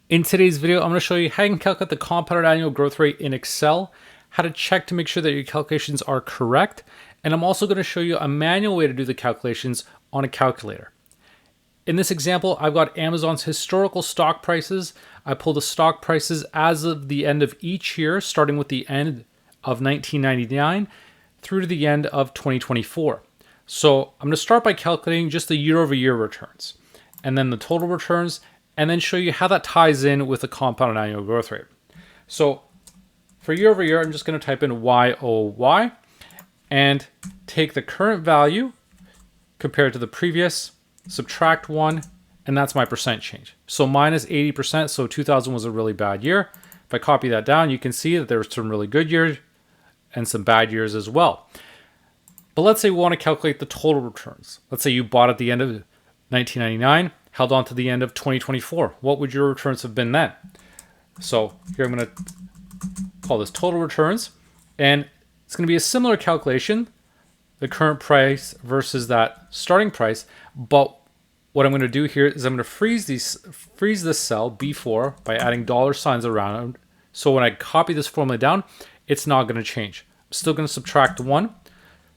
In today's video, I'm going to show you how you can calculate the compounded annual growth rate in Excel, how to check to make sure that your calculations are correct, and I'm also going to show you a manual way to do the calculations on a calculator. In this example, I've got Amazon's historical stock prices. I pulled the stock prices as of the end of each year, starting with the end of 1999 through to the end of 2024. So I'm going to start by calculating just the year-over-year returns, and then the total returns, and then show you how that ties in with the compounded annual growth rate. So for year over year, I'm just going to type in YOY and take the current value compared to the previous, subtract 1, and that's my percent change. So minus 80%, so 2000 was a really bad year. If I copy that down, you can see that there were some really good years and some bad years as well. But let's say we want to calculate the total returns. Let's say you bought at the end of 1999, held on to the end of 2024. What would your returns have been then? So here I'm going to call this total returns, and it's going to be a similar calculation, the current price versus that starting price. But what I'm going to do here is I'm going to freeze this cell B4 by adding dollar signs around it. So when I copy this formula down, it's not going to change. I'm still going to subtract 1.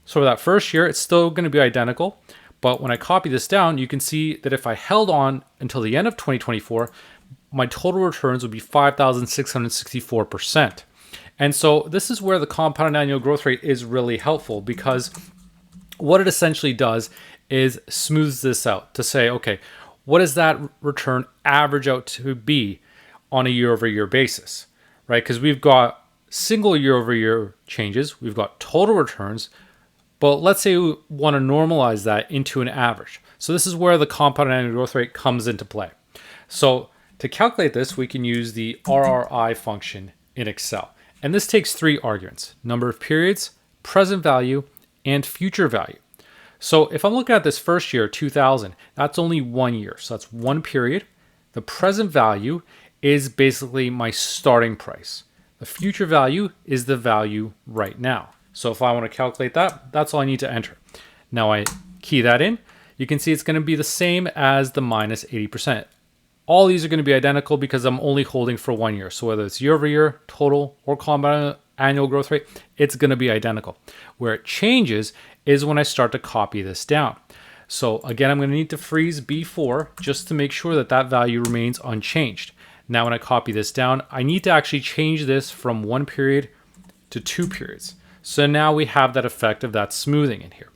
So for that first year, it's still going to be identical. But when I copy this down, you can see that if I held on until the end of 2024, my total returns would be 5,664%. And so this is where the compounded annual growth rate is really helpful, because what it essentially does is smooths this out to say, okay, what does that return average out to be on a year-over-year basis, right? Because we've got single year-over-year changes, we've got total returns, but let's say we want to normalize that into an average. So this is where the compounded annual growth rate comes into play. So to calculate this, we can use the RRI function in Excel. And this takes 3 arguments: number of periods, present value, and future value. So if I'm looking at this first year, 2000, that's only 1 year. So that's 1 period. The present value is basically my starting price. The future value is the value right now. So if I want to calculate that, that's all I need to enter. Now I key that in. You can see it's going to be the same as the minus 80%. All these are going to be identical because I'm only holding for 1 year. So whether it's year over year, total, or compounded annual growth rate, it's going to be identical. Where it changes is when I start to copy this down. So again, I'm going to need to freeze B4 just to make sure that that value remains unchanged. Now when I copy this down, I need to actually change this from 1 period to 2 periods. So now we have that effect of that smoothing in here.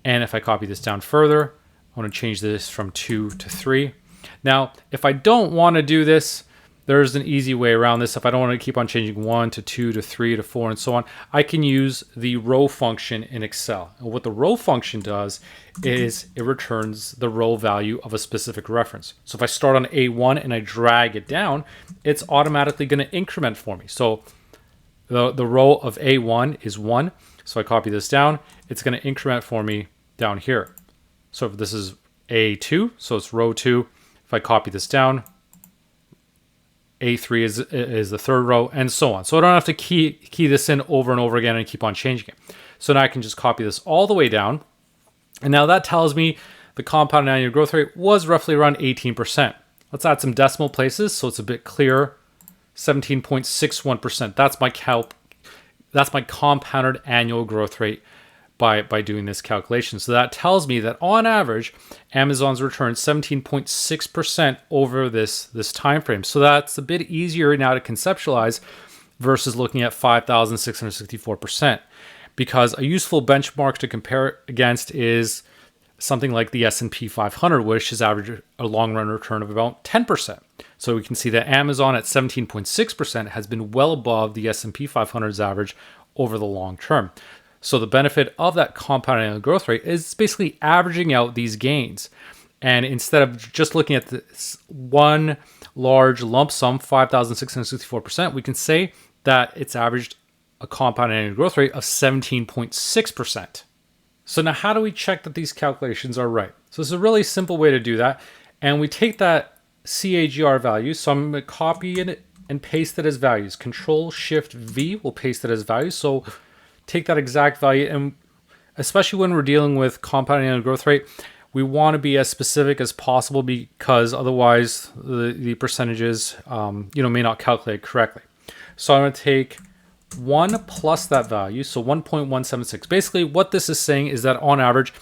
And if I copy this down further, I want to change this from 2 to 3. Now, if I don't want to do this, there's an easy way around this. If I don't want to keep on changing 1 to 2 to 3 to 4 and so on, I can use the row function in Excel. And what the row function does is it returns the row value of a specific reference. So if I start on A1 and I drag it down, it's automatically going to increment for me. So the row of A1 is 1. So I copy this down. It's going to increment for me down here. So if this is A2, so it's row 2. If I copy this down, A3 is the third row, and so on. So I don't have to key this in over and over again and keep on changing it. So now I can just copy this all the way down. And now that tells me the compounded annual growth rate was roughly around 18%. Let's add some decimal places so it's a bit clearer. 17.61%. That's my compounded annual growth rate by doing this calculation. So that tells me that on average, Amazon's returned 17.6% over this time frame. So that's a bit easier now to conceptualize versus looking at 5,664%, because a useful benchmark to compare against is something like the S&P 500, which has averaged a long-run return of about 10%. So we can see that Amazon at 17.6% has been well above the S&P 500's average over the long term. So the benefit of that compounded annual growth rate is basically averaging out these gains. And instead of just looking at this one large lump sum, 5,664%, we can say that it's averaged a compounded annual growth rate of 17.6%. So now how do we check that these calculations are right? So this is a really simple way to do that. And we take that CAGR value. So I'm going to copy it and paste it as values. Control-Shift-V will paste it as values. So take that exact value, and especially when we're dealing with compounded annual growth rate, we want to be as specific as possible because otherwise the percentages may not calculate correctly. So I'm going to take 1 plus that value, so 1.176. Basically, what this is saying is that on average,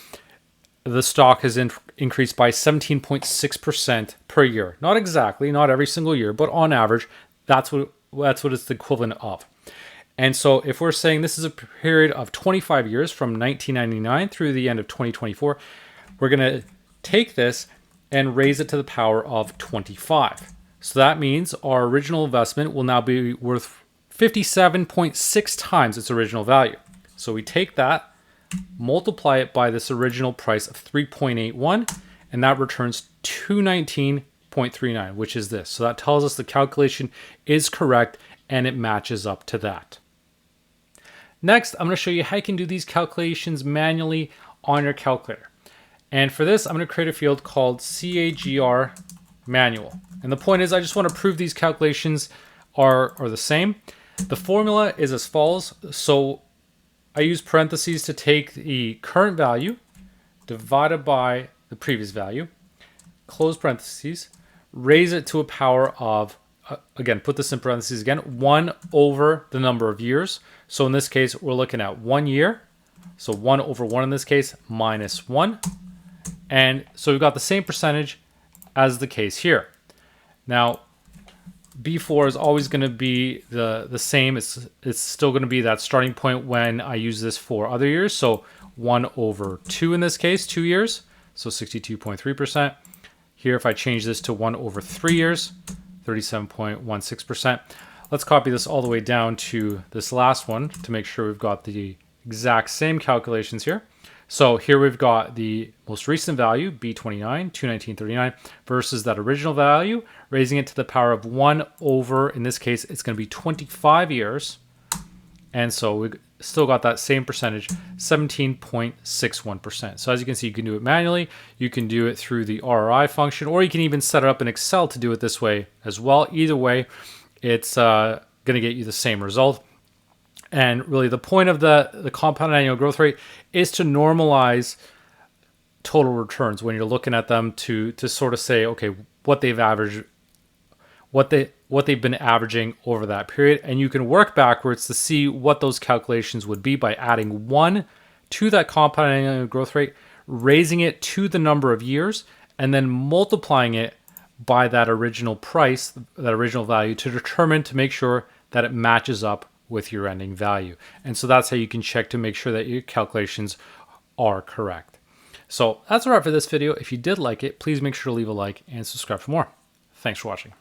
the stock has increased by 17.6% per year. Not exactly, not every single year, but on average, that's what it's the equivalent of. And so if we're saying this is a period of 25 years from 1999 through the end of 2024, we're going to take this and raise it to the power of 25. So that means our original investment will now be worth 57.6 times its original value. So we take that, multiply it by this original price of 3.81, and that returns 219.39, which is this. So that tells us the calculation is correct and it matches up to that. Next, I'm going to show you how you can do these calculations manually on your calculator. And for this, I'm going to create a field called CAGR manual. And the point is I just want to prove these calculations are the same. The formula is as follows. So I use parentheses to take the current value divided by the previous value, close parentheses, raise it to a power of, again, put this in parentheses again, 1 over the number of years. So in this case, we're looking at 1 year. So 1 over 1 in this case, minus 1. And so we've got the same percentage as the case here. Now, B4 is always going to be the same. It's still going to be that starting point when I use this for other years. So 1 over 2 in this case, 2 years. So 62.3%. Here, if I change this to 1 over 3 years, 37.16%. Let's copy this all the way down to this last one to make sure we've got the exact same calculations here. So here we've got the most recent value, B29, 219.39, versus that original value, raising it to the power of 1 over, in this case, it's going to be 25 years. And so we've still got that same percentage, 17.61%. So as you can see, you can do it manually. You can do it through the RRI function, or you can even set it up in Excel to do it this way as well. Either way, it's going to get you the same result. And really the point of the compound annual growth rate is to normalize total returns when you're looking at them to sort of say, okay, what they've averaged, what they've been averaging over that period. And you can work backwards to see what those calculations would be by adding 1 to that compound annual growth rate, raising it to the number of years, and then multiplying it by that original price, that original value, to make sure that it matches up with your ending value. And so that's how you can check to make sure that your calculations are correct. So that's a wrap for this video. If you did like it, please make sure to leave a like and subscribe for more. Thanks for watching.